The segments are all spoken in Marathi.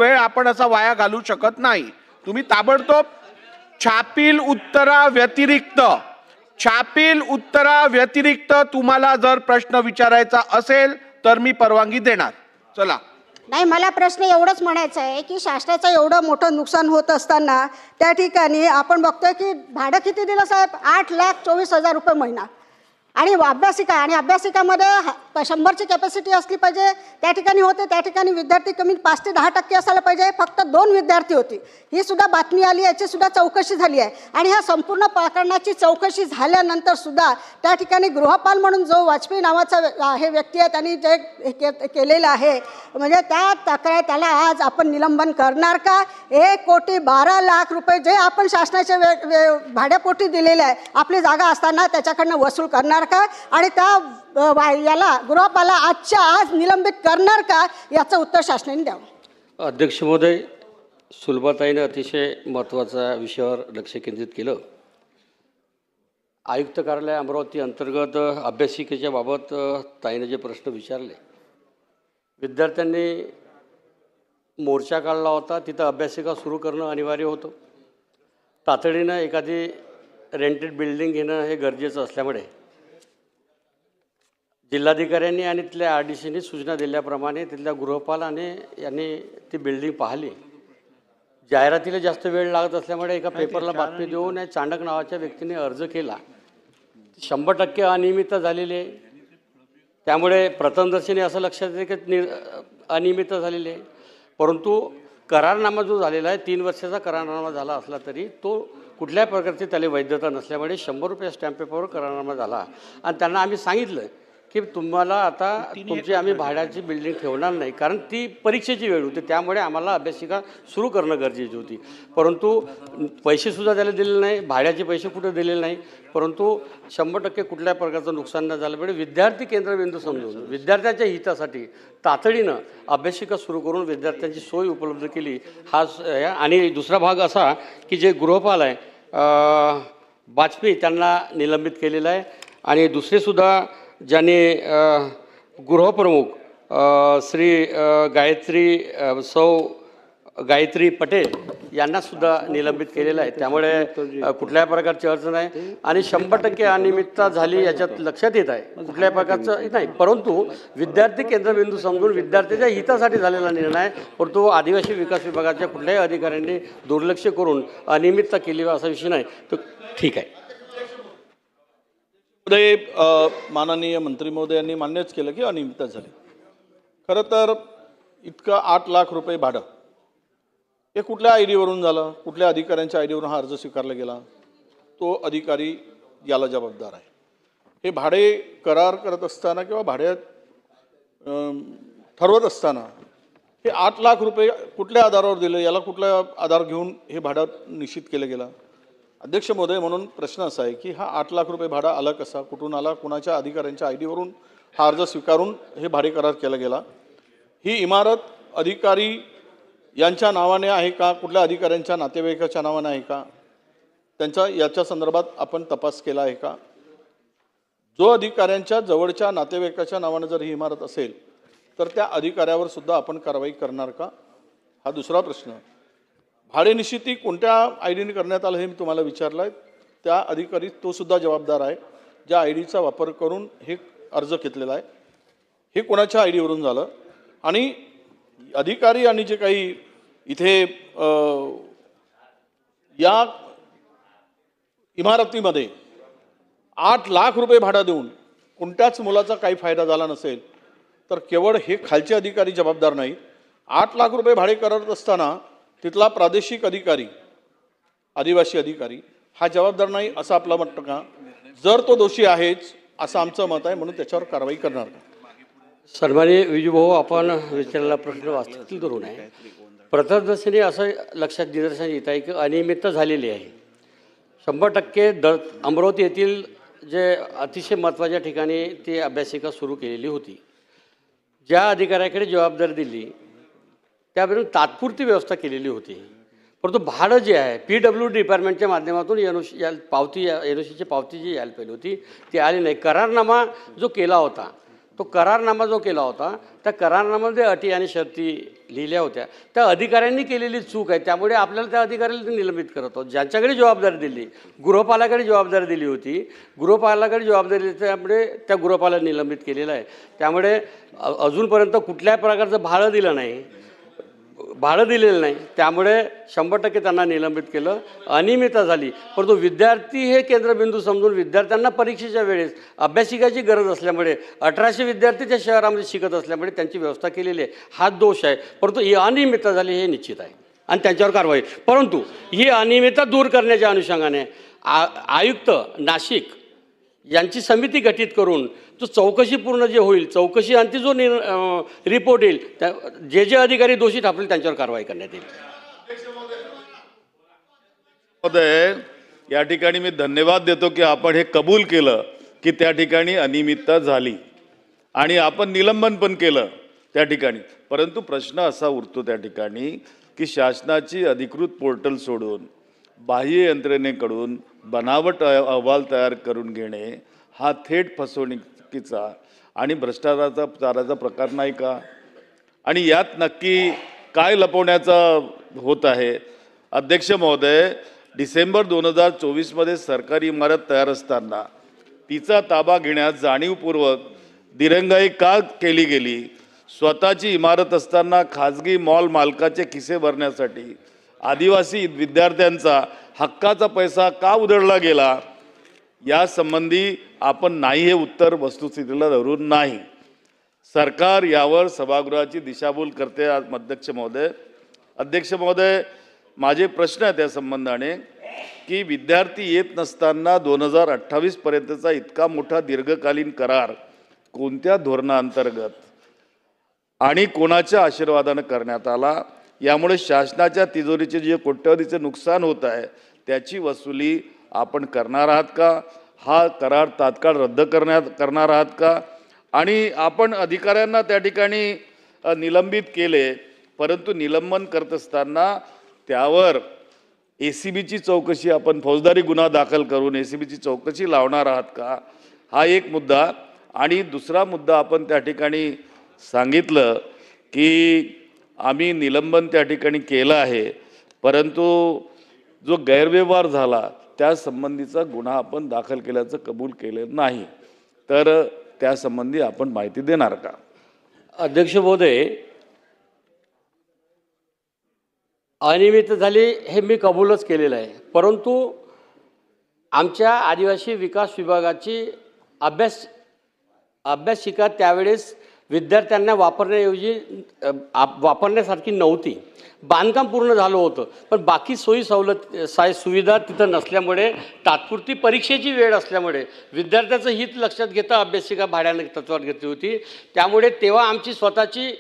वेळ आपण असा वाया घालू शकत नाही। तुम्ही ताबडतोब छापील उत्तरा व्यतिरिक्त तुम्हाला जर प्रश्न विचारायचा असेल तर मी परवानगी देणार। चला। नाही, मला प्रश्न एवढंच म्हणायचं आहे की शासनाचं एवढं मोठं नुकसान होत असताना त्या ठिकाणी आपण बघतोय की भाडं किती दिलं साहेब? 8,24,000 रुपये महिना। आणि अभ्यासिकामध्ये 100ची कॅपॅसिटी असली पाहिजे, त्या ठिकाणी होते, त्या ठिकाणी विद्यार्थी कमी 5 ते 10% असायला पाहिजे, फक्त 2 विद्यार्थी होती। ही सुद्धा बातमी आली, याची सुद्धा चौकशी झाली आहे। आणि ह्या संपूर्ण प्रकरणाची चौकशी झाल्यानंतर सुद्धा त्या ठिकाणी गृहपाल म्हणून जो वाजपेयी नावाचा हे व्यक्ती आहे, त्यांनी जे केलेलं आहे, म्हणजे त्या तक्रार त्याला आज आपण निलंबन करणार का? 1,12,00,000 रुपये जे आपण शासनाच्या भाड्यापोटी दिलेले आहे, आपली जागा असताना त्याच्याकडनं वसूल करणार का? आणि त्या याला गृहपाला आजच्या आज निलंबित करणार का? याचं उत्तर शासनाने द्यावं। अध्यक्ष महोदय, सुलभाताईने अतिशय महत्त्वाच्या विषयावर लक्ष केंद्रित केलं। आयुक्त कार्यालय अमरावती अंतर्गत अभ्यासिकेच्या बाबत ताईने जे प्रश्न विचारले, विद्यार्थ्यांनी मोर्चा काढला होता, तिथं अभ्यासिका सुरू करणं अनिवार्य होतं। तातडीनं एखादी रेंटेड बिल्डिंग घेणं हे गरजेचं असल्यामुळे जिल्हाधिकाऱ्यांनी आणि तिथल्या RDCनी सूचना दिल्याप्रमाणे तिथल्या गृहपाल यांनी ती बिल्डिंग पाहिली। जाहिरातीला जास्त वेळ लागत असल्यामुळे एका पेपरला बातमी देऊन या चांडक नावाच्या व्यक्तीने अर्ज केला। 100% अनियमितता झालेली आहे। त्यामुळे प्रथमदर्शनी असं लक्षात येते की अनियमितता झालेली आहे। परंतु करारनामा जो झालेला आहे, 3 वर्षाचा करारनामा झाला असला तरी तो कुठल्या प्रकारची त्याला वैधता नसल्यामुळे 100 रुपये स्टॅम्प पेपरवर करारनामा झाला। आणि त्यांना आम्ही सांगितलं की तुम्हाला आता तुमची आम्ही भाड्याची बिल्डिंग ठेवणार नाही, कारण ती परीक्षेची वेळ होती, त्यामुळे आम्हाला अभ्यासिका सुरू करणं गरजेची होती। परंतु पैसेसुद्धा त्याला दिलेले नाही, भाड्याचे पैसे कुठे दिलेले नाही। परंतु 100% कुठल्या प्रकारचं नुकसान न झालं पाहिजे, विद्यार्थी केंद्रबिंदू समजून विद्यार्थ्यांच्या हितासाठी तातडीनं अभ्यासिका सुरू करून विद्यार्थ्यांची सोय उपलब्ध केली। आणि दुसरा भाग असा की जे गृहपाल आहे वाजपेयी त्यांना निलंबित केलेलं आहे। आणि दुसरेसुद्धा ज्याने गृहप्रमुख श्री गायत्री पटेल यांनासुद्धा निलंबित केलेलं आहे। त्यामुळे कुठल्याही प्रकारची अडचण आहे आणि 100% अनियमितता झाली याच्यात लक्षात येत आहे, कुठल्याही प्रकारचं नाही। परंतु विद्यार्थी केंद्रबिंदू समजून विद्यार्थ्याच्या हितासाठी झालेला निर्णय आहे, परंतु आदिवासी विकास विभागाच्या कुठल्याही अधिकाऱ्यांनी दुर्लक्ष करून अनियमितता केली असा विषय नाही, तो ठीक आहे। माननीय मंत्री महोदयांनी मान्यच केलं की अनियमितता झाली। खरं तर इतकं 8 लाख रुपये भाडं हे कुठल्या आयडीवरून झालं, कुठल्या अधिकाऱ्यांच्या आयडीवरून हा अर्ज स्वीकारला गेला, तो अधिकारी याला जबाबदार आहे। हे भाडे करार करत असताना किंवा भाडे ठरवत असताना हे 8 लाख रुपये कुठल्या आधारावर दिले, याला कुठला आधार घेऊन हे भाडं निश्चित केलं गेलं? अध्यक्ष महोदय, म्हणून प्रश्न असा आहे की हा 8 लाख रुपये भाडा आला कसा, कुठून आला, कुणाच्या अधिकाऱ्यांच्या आयडीवरून हा अर्ज स्वीकारून हे भाडे करार केला गेला? ही इमारत अधिकारी यांच्या नावाने आहे का, कुठल्या अधिकाऱ्यांच्या नातेवाईकाच्या नावाने आहे का, त्यांचा याच्या संदर्भात आपण तपास केला आहे का? जो अधिकाऱ्यांच्या जवळच्या नातेवाईकाच्या नावाने जर ही इमारत असेल तर त्या अधिकाऱ्यावर सुद्धा आपण कारवाई करणार का? हा दुसरा प्रश्न। भाडे निश्चिती कोणत्या आयडीने करण्यात आलं हे मी तुम्हाला विचारलं आहे, त्या अधिकारी तो सुद्धा जबाबदार आहे ज्या आयडीचा वापर करून हे अर्ज घेतलेला आहे, हे कोणाच्या आयडीवरून झालं? आणि अधिकारी आणि जे काही इथे या इमारतीमध्ये 8 लाख रुपये भाडा देऊन कोणत्याच मुलाचा काही फायदा झाला नसेल तर केवळ हे खालचे अधिकारी जबाबदार नाही। 8 लाख रुपये भाडे करत असताना तिथला प्रादेशिक अधिकारी, आदिवासी अधिकारी हा जबाबदार नाही असं आपलं म्हणतं का? जर तो दोषी आहेच असं आमचं मत आहे, म्हणून त्याच्यावर कारवाई करणार का? सन्माननीय विजूभाऊ, आपण विचारलेला प्रश्न वास्तविक धरून आहे। प्रथमदर्शनी असं लक्षात निदर्शनास येत आहे की अनियमितता झालेली आहे। 100% अमरावती येथील जे अतिशय महत्त्वाच्या ठिकाणी ती अभ्यासिका सुरू केलेली होती, ज्या अधिकाऱ्याकडे जबाबदारी दिली त्यावरून तात्पुरती व्यवस्था केलेली होती। परंतु भाडं जे आहे PWD डिपार्टमेंटच्या माध्यमातून NOCची पावती जी यायला पाहिजे होती ती आली नाही। करारनामा जो केला होता त्या करारनामामध्ये अटी आणि शर्ती लिहिल्या होत्या त्या अधिकाऱ्यांनी केलेली चूक आहे, त्यामुळे आपल्याला त्या अधिकाऱ्याला निलंबित करत आहोत. ज्यांच्याकडे जबाबदारी दिली, गृहपालाकडे जबाबदारी दिली होती, गृहपालाकडे जबाबदारी दिली, त्यामुळे त्या गृहपालाला निलंबित केलेलं आहे. त्यामुळे अजूनपर्यंत कुठल्याही प्रकारचं भाडं दिलेलं नाही, त्यामुळे 100% त्यांना निलंबित केलं. अनियमितता झाली, परंतु विद्यार्थी हे केंद्रबिंदू समजून विद्यार्थ्यांना परीक्षेच्या वेळेस अभ्यासिकाची गरज असल्यामुळे 1800 विद्यार्थी त्या शहरामध्ये शिकत असल्यामुळे त्यांची व्यवस्था केलेली आहे. हा दोष आहे, परंतु ही अनियमितता झाली हे निश्चित आहे आणि त्यांच्यावर कारवाई. परंतु ही अनियमितता दूर करण्याच्या अनुषंगाने आयुक्त नाशिक यांची समिती गठीत करून तो चौकशी पूर्ण जे होईल, चौकशी अंती जो रिपोर्ट येईल, त्या जे अधिकारी दोषी ठरतील त्यांच्यावर कारवाई करण्यात येईल. महोदय, या ठिकाणी मी धन्यवाद देतो की आपण हे कबूल केलं की त्या ठिकाणी अनियमितता झाली आणि आपण निलंबन पण केलं त्या ठिकाणी. परंतु प्रश्न असा उरतो त्या ठिकाणी की शासनाची अधिकृत पोर्टल सोडून बाह्य यंत्रणेकडून बनावट अहवाल तयार करून घेणे हा थेट फसवणुकीचा आणि भ्रष्टाचाराचा प्रकार नाही का? आणि यात नक्की काय लपवण्याचा होत आहे? अध्यक्ष महोदय, डिसेंबर 2024 सरकारी इमारत तयार असताना तिचा ताबा घेण्यात जाणीवपूर्वक दिरंगाई का केली गेली? स्वतःची इमारत असताना खाजगी मॉल मालकाचे खिसे भरण्यासाठी आदिवासी विद्यार्थ्यांचा हक्काचा पैसा का उधळला गेला? या संबंधी आपण नाही हे उत्तर वस्तुस्थितीला धरून नाही. सरकार यावर सभागृहाची दिशाभूल करते. अध्यक्ष महोदय, माझे प्रश्न आहे त्या संबंधाने की विद्यार्थी येत नसताना 2028 पर्यंतचा इतका मोठा दीर्घकालीन करार कोणत्या धोरणाअंतर्गत आणि कोणाच्या आशीर्वादाने करण्यात आला? यामुळे शासनाच्या तिजोरीचे जे कोट्यवधीचे नुकसान होत आहे त्याची वसुली आपण करणार आहात का? हा करार तात्काळ रद्द करणार आहात का? आणि आपण अधिकाऱ्यांना त्या ठिकाणी निलंबित केले, परंतु निलंबन करत असताना त्यावर ACBची चौकशी, आपण फौजदारी गुन्हा दाखल करून ACBची चौकशी लावणार आहात का? हा एक मुद्दा. आणि दुसरा मुद्दा, आपण त्या ठिकाणी सांगितलं की आम्ही निलंबन त्या ठिकाणी केलं आहे, परंतु जो गैरव्यवहार झाला त्या संबंधीचा गुन्हा आपण दाखल केल्याचं कबूल केलं नाही, तर त्यासंबंधी आपण माहिती देणार का? अध्यक्ष महोदय, अनियमित झाली हे मी कबूलच केलेलं आहे, परंतु आमच्या आदिवासी विकास विभागाची अभ्यासिका त्यावेळेस विद्यार्थ्यांना वापरण्यासारखी नव्हती. बांधकाम पूर्ण झालं होतं, पण बाकी सुविधा तिथं नसल्यामुळे, तात्पुरती परीक्षेची वेळ असल्यामुळे, विद्यार्थ्याचं हित लक्षात घेता अभ्यासिका भाड्याने तत्वावर घेतली होती. त्यामुळे तेव्हा आमची स्वतःची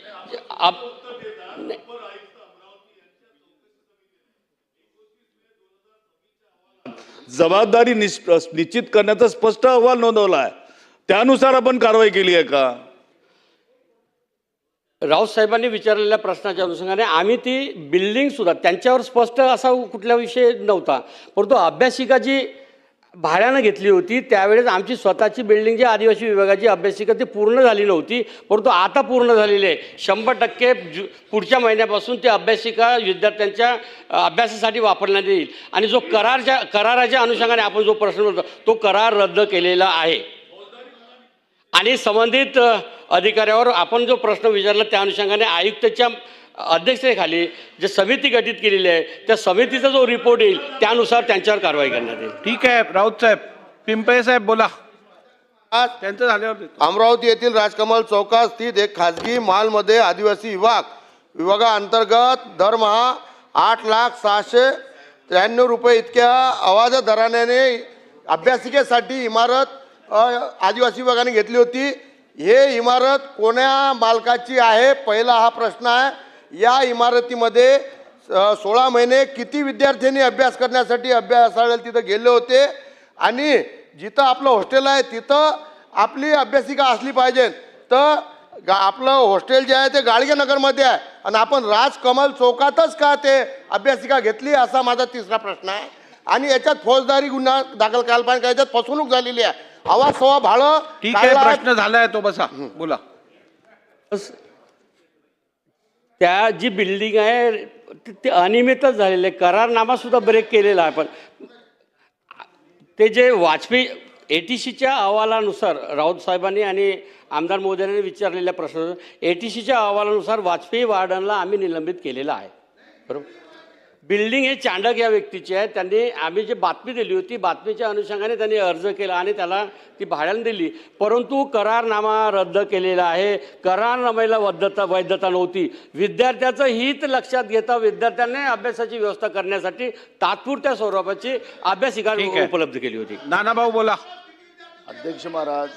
जबाबदारी निश्चित करण्याचा स्पष्ट अहवाल नोंदवला आहे, त्यानुसार आपण कारवाई केली आहे का? राऊत साहेबांनी विचारलेल्या प्रश्नाच्या अनुषंगाने आम्ही ती बिल्डिंगसुद्धा त्यांच्यावर स्पष्ट असा कुठला विषय नव्हता, परंतु अभ्यासिका जी भाड्यानं घेतली होती त्यावेळेस आमची स्वतःची बिल्डिंग जी आदिवासी विभागाची अभ्यासिका ती पूर्ण झाली नव्हती, परंतु आता पूर्ण झालेली आहे. 100% पुढच्या महिन्यापासून ती अभ्यासिका विद्यार्थ्यांच्या अभ्यासासाठी वापरण्यात येईल. आणि जो कराराच्या अनुषंगाने आपण जो प्रश्न होता तो करार रद्द केलेला आहे. आणि संबंधित अधिकाऱ्यावर आपण जो प्रश्न विचारला त्या अनुषंगाने आयुक्ताच्या अध्यक्षतेखाली जे समिती गठीत केलेली आहे त्या समितीचा जो रिपोर्ट येईल त्यानुसार त्यांच्यावर कारवाई करण्यात येईल. ठीक आहे राऊत साहेब. पिंपळे साहेब बोला. त्यांचं झाल्यावर अमरावती येथील राजकमल चौकात स्थित एक खाजगी मॉलमध्ये आदिवासी विभागाअंतर्गत दरमहा 8,693 रुपये इतक्या आवाजा दराने अभ्यासिकेसाठी इमारत आदिवासी विभागाने घेतली होती. हे इमारत कोण्या मालकाची आहे, पहिला हा प्रश्न आहे. या इमारतीमध्ये 16 महिने किती विद्यार्थ्यांनी अभ्यास करण्यासाठी अभ्यासाला तिथं गेले होते? आणि जिथं आपलं हॉस्टेल आहे तिथं आपली अभ्यासिका असली पाहिजे. तर आपलं हॉस्टेल जे आहे ते गाडगे नगरमध्ये आहे आणि आपण राजकमल चौकातच का ते अभ्यासिका घेतली, असा माझा तिसरा प्रश्न आहे. आणि याच्यात फौजदारी गुन्हा दाखल करायला पाहिजे, याच्यात फसवणूक झालेली आहे. आवाज सवा भाडं. ठीक आहे, प्रश्न झालाय तो बसा. बोला. त्या जी बिल्डिंग आहे ते अनियमितच झालेलं आहे. करारनामासुद्धा ब्रेक केलेला आहे. पण ते जे वाजपेयी ATCच्या अहवालानुसार राऊत साहेबांनी आणि आमदार महोदयांनी विचारलेल्या प्रश्न ATCच्या अहवालानुसार वाजपेयी वार्डनला आम्ही निलंबित केलेलं आहे. बरोबर. बिल्डिंग हे चांडक या व्यक्तीची आहे. त्यांनी आम्ही जी बातमी दिली होती बातमीच्या अनुषंगाने त्यांनी अर्ज केला आणि त्याला ती भाड्याने दिली. परंतु करारनामा रद्द केलेला आहे. करारनाम्याला वैधता नव्हती. विद्यार्थ्याचं हित लक्षात घेता विद्यार्थ्यांनी अभ्यासाची व्यवस्था करण्यासाठी तात्पुरत्या स्वरूपाची अभ्यासिका उपलब्ध केली होती. नानाभाऊ बोला. अध्यक्ष महाराज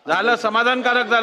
झालं, समाधानकारक झालं.